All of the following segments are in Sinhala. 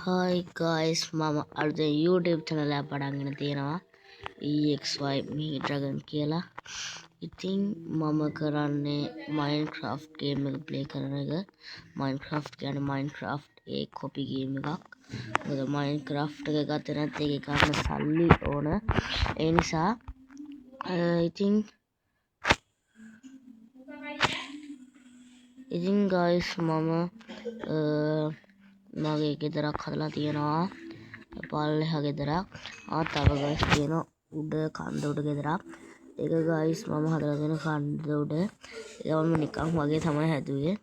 Hi guys, මම අලුතෙන් YouTube channel එකක් පටන්ගෙන තියෙනවා EXY Me Dragon කියලා. ඉතින් මම කරන්නේ Minecraft game එක play කරන එක. Minecraft කියන්නේ Minecraft ඒ copy game එකක්. මොකද Minecraft එක ගත්තේ නැත්නම් ඒක ගන්න සල්ලි ඕන. ඒ නිසා ඉතින් guys මම මගේ ගෙදරක් හදලා තියෙනවා පල්ලෙහා ගෙදරක් තව guys තියෙන උඩ කන්ද උඩ ගෙදරක් ඒක guys මම හදලා තියෙන කන්ද උඩ ඒක මම නිකන් වගේ තමයි හැදුවේ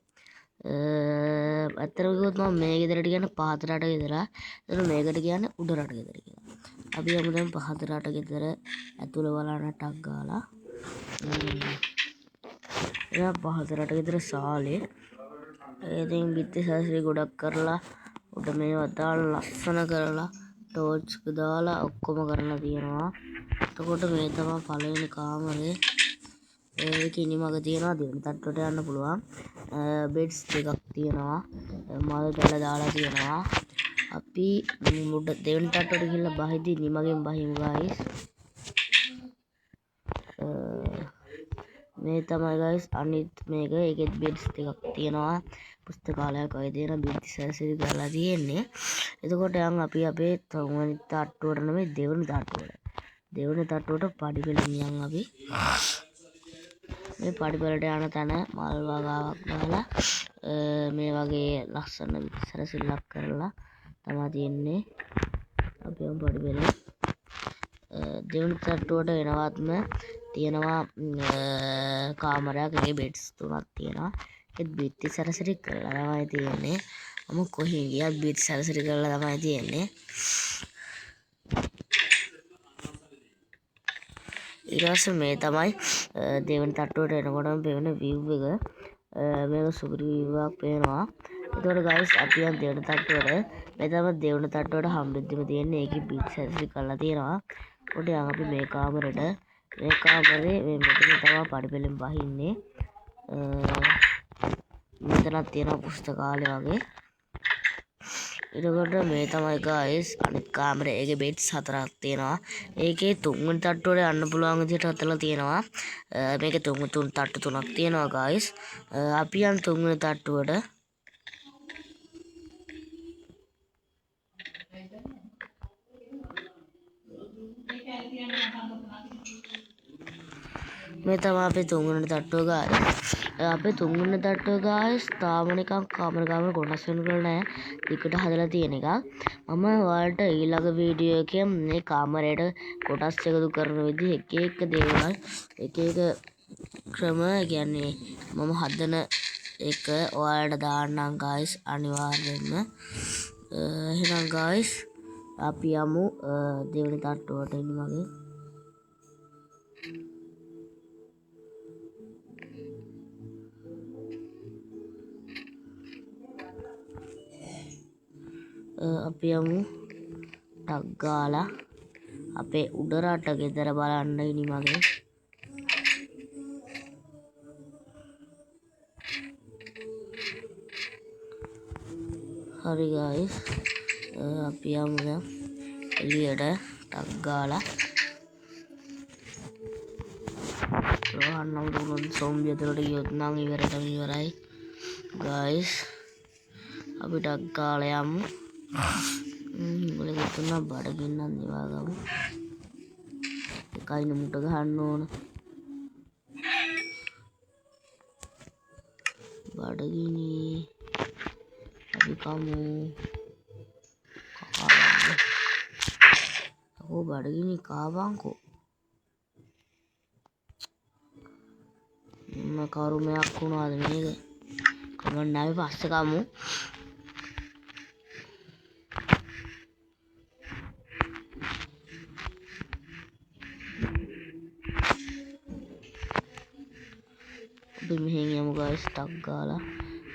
ඇත්තටම කිව්වොත් මම මේ ගෙදරට කියන්නේ පහත රට ගෙදර එතන මේකට කියන්නේ උඩ රට ගෙදර කියලා අපි යමු දැන් පහත රට ගෙදර ඇතුළ බලන්න ටක් ගාලා එයා පහත රට ගෙදර සාලේ ඉතින් බිත්ති සාසරි ගොඩක් කරලා උඩ මේවා දාලා ලස්සන කරලා ටෝච් එක දාලා ඔක්කොම කරලා තියෙනවා. එතකොට මේ තමයි පළවෙනි කාමරේ. ඒකේ ඉනිමග තියෙනවා දෙවෙනි තට්ටුවට යන්න පුළුවන්. බෙඩ්ස් දෙකක් තියෙනවා. මල් පැල දාලා තියෙනවා. අපි උඩ දෙවෙනි තට්ටුවට ගිහිල්ලා බහිද්දි ඉනිමගෙන් බහිමු guys. මේ තමයි guys අනිත් මේක ඒකෙත් බෙඩ්ස් දෙකක් තියෙනවා පුස්තකාලයක් වගේ තියෙන බිත්ති සැරසිලි කරලා තියෙන්නේ එතකොට යන් අපි අපේ තුන්වෙනි තට්ටුවට නෙමෙයි දෙවෙනි තට්ටුවට පඩි පෙළින් යන් අපි මේ පඩි පෙළට යන තැන මල් වගාවක් දාලා මේ වගේ ලස්සන බිත්ති සැරසිල්ලක් කරලා තමයි තියෙන්නේ අපි යන් පඩි පෙළේ දෙවෙනි තට්ටුවට එනවත්ම තියෙනවා කාමරයක් එකේ බෙඩ්ස් තුනක් තියෙනවා ඒත් බිත්ති සැරසිලි කරලා තමයි තියෙන්නේ මම කොහේ ගියත් බිත්ති සැරසිලි කරලා තමයි තියෙන්නේ ඊට පස්සේ මේ තමයි දෙවෙනි තට්ටුවට එනකොටම පේන view එක මේක සුපිරි view එකක් පේනවා එතකොට guys අපි යන් දෙවෙනි තට්ටුවට මේ තමයි දෙවෙනි තට්ටුවට හම්බෙද්දිම තියෙන්නේ ඒකේ බිත්ති සැරසිලි කරලා තියෙනවා කොට යන් අපි මේ කාමරෙට මේ කාමරේ මේ මෙතන තමයි පඩි පෙළෙන් බහින්නේ මෙතනක් තියෙනවා පුස්තකාලය වගේ එතකොට මේ තමයි guys අනිත් කාමරේ ඒකේ බෙඩ්ස් හතරක් තියෙනවා ඒකේ තුන්වෙනි තට්ටුවට යන්න පුළුවන් විදිහට හදලා තියෙනවා මේකේ තුන් තට්ටු තුනක් තියෙනවා guys අපි යන් තුන්වෙනි තට්ටුවට මේ තමයි අපේ තුන්වෙනි තට්ටුව guys අපේ තුන්වෙනි තට්ටුව guys තාම නිකන් කාමර කොටස් වෙනකල් නෑ ටිකට හදලා තියෙන එකක් මම ඔයාලට ඊළඟ වීඩියෝ එකේ මේ කාමරයට කොටස් එකතු කරන විදිහ එක දේවල් එක ක්‍රම කියන්නේ මම හදන එක ඔයාලට දාන්නම් guys අනිවාර්යෙන්ම එහෙනම් guys අපි යමු දෙවෙනි තට්ටුවට ඉන්නවගේ අපි යමු ටක් ගාලා අපේ උඩ රට ගෙදර බලන්න ඉනිමගේ හරි guys අපි යමු දැන් එළියට ටක් ගාලා රෝහන් නම් දුන්නොත් සෝම්බිය ඇතුළට ගියොත් නම් ඉවරයි guys අපි ටක් ගාලා යමු මුලක තුන බඩගින්නක් නිවාගමු එකයි මුට ගහන්න ඕන බඩගිනි අපි කමු කකා බඩගිනි කාවන්කෝ කරුමයක් වුණාද මේක කමන්න අපි පස්සේ කමු අපි මෙහෙන් යමු guys ටක් ගාලා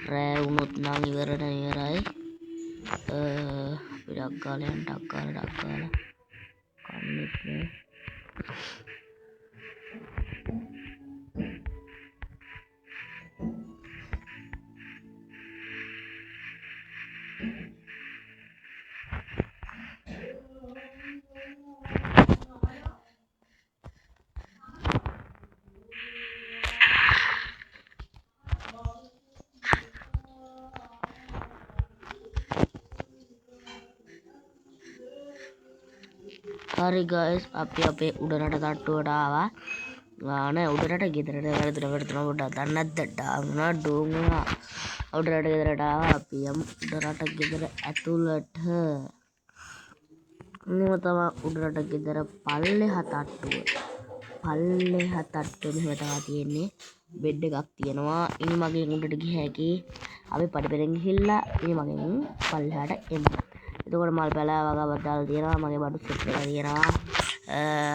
රෑ වුණොත් නම් ඉවරයි අපි ටක් ගාලා යන්න ටක් ගාලා කන්නෙත් නෑ හරි ගයිස් අපි අපේ උඩරට තට්ටුවට ආවා. නෑ උඩරට ගෙදරට වැරදුනා පොඩ්ඩක් දන්නේ නැද්ද? ඩාංගුණා ඩෝංගුණා. උඩරට ගෙදරට ආවා අපි යමු උඩරට ගෙදර ඇතුළට. මෙව තමයි උඩරට ගෙදර පල්ලෙහා තට්ටුව. පල්ලෙහා තට්ටුව මෙහෙම තමයි තියෙන්නේ. බෙඩ් එකක් තියෙනවා. ඉනි මගෙන් උඩට ගිය හැකි. අපි පඩිපෙළෙන් ගිහිල්ලා ඉනි මගෙන් පල්ලෙහාට එමු. එතකොට මල් පැලෑ වගාවක් දාලා තියෙනවා. මගේ බඩු සෙට් එකක් තියෙනවා.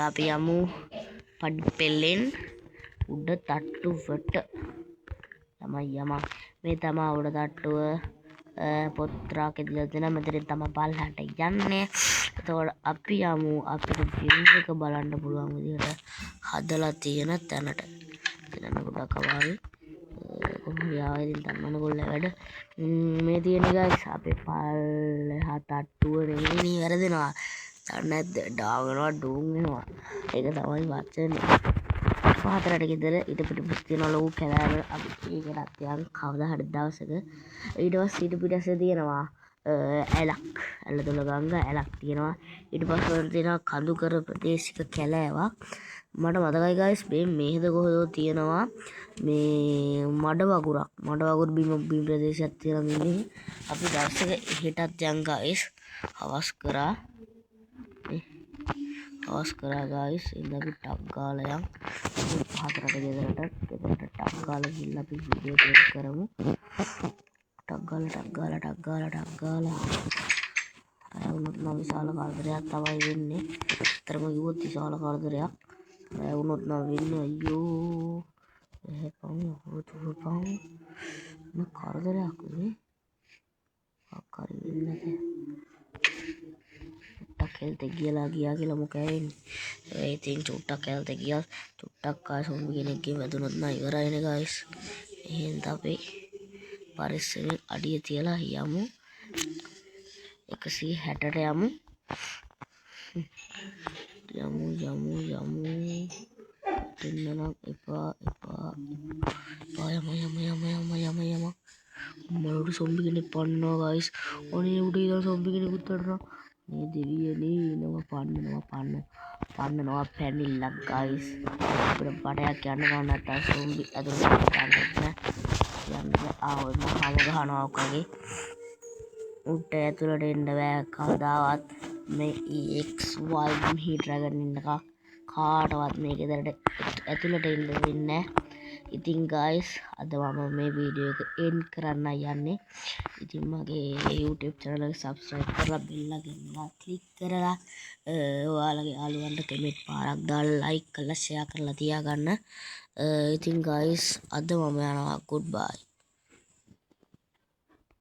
අපි යමු පඩිපෙළෙන් උඩ තට්ටුවට. යම මේ තමයි උඩ තට්ටුව. පොත් රාක් ඇදලා තියෙනවා. මෙතනින් තමයි පල්ලෙහාට යන්නේ. එතකොට අපි යමු අපිට view එක බලන්න පුළුවන් විදිහට හදලා තියෙන තැනට. එතන ගොඩක් අමාරුයි. කොහොමද ආයෙත් තන්නන ගොල්ල වැඩ. මේ තියෙන guys අපේ පල්ලෙහා තට්ටුව නෙමෙයි වැරදෙනවා. දන්නේ නැද්ද? ඩාගෙනවා ඩූන් වෙනවා. ඒක තමයි වචනේ. පහතරට ගෙදර ඊට පිටිපස්ස තියෙන ලොකු කැලෑව අපි ඒකටත් යන් කවදා හරි දවසක. ඊට පස්සේ ඊට පිටිපස්සේ තියෙනවා ඇලක්. ඇලදොල ගංග ඇලක් තියෙනවා. ඊට පස්සේ තියෙනවා කඳුකර ප්‍රදේශික කැලෑවක්. මට මතකයි guys මේ මෙහෙද කොහෙදෝ තියෙනවා මේ මඩ වගුරක්. මඩ වගුරු බිම් ප්‍රදේශයක් තියෙනවා මේ. අපි දවසක එහෙටත් යන් guys. හවස් කරා guys ඉතින් අපි ටක් ගාලා යන් පහතරට ගෙදරට ටක් ගාලා ගිහිල්ලා අපි වීඩියෝ ටේක් කරමු. ටක් ගාලා වුණොත් නම් විශාල කරදරයක් තමයි වෙන්නේ. ඇත්තටම කිව්වොත් විශාල කරදරයක්. වුණොත් නම් වෙන්නේ අයියෝ. එහෙපන් මේ කරදරයක් නේ. අක්කරි වෙන්නේ නැහැ. චුට්ටක් කියලා මොකෑ වෙන්නේ. ඒ ඉතින් චුට්ටක් කැලට ගියා. චුට්ටක් ආ සොම්බි කෙනෙක්ගෙන් වැදුනොත් නම් ඉවරයිනේ guys. එහෙනම් අපි පරිස්සමෙන් අඩිය තියලා යමු. 160ට යමු. දෙන්නනම් එපා. යම. මලුට සොම්බි කෙනෙක් පන්නවා guys. ඔනේ උඩ ඉඳන් සොම්බි කෙනෙකුත් වටනවා. මේ දෙවියනේ එනවා පන්නනවා පැනිල්ලක් guys. අපිට බඩයක් යන්න ගන්න නැත්නම් සොම්බි ඇතුළට යන්න ආවොත් මහාම ගහනවා වගේ. උඩ ඇතුළට එන්න බෑ කවදාවත්. මේ EXY මිහි ඩ්‍රැගන් ඉන්න කාටවත් මේ ගෙදරට ඇතුළට එන්න දෙන්නේ නැහැ. ඉතින් guys අද මම මේ වීඩියෝ එක එන්ඩ් කරන්න යන්නේ. ඉතින් මගේ YouTube channel එක subscribe කරලා bell එක click කරලා ඔයාලගේ යාළුවන්ට කමෙන්ට් පාරක් දාලා like කරලා share කරලා තියාගන්න. ඉතින් guys අද මම යනවා goodbye.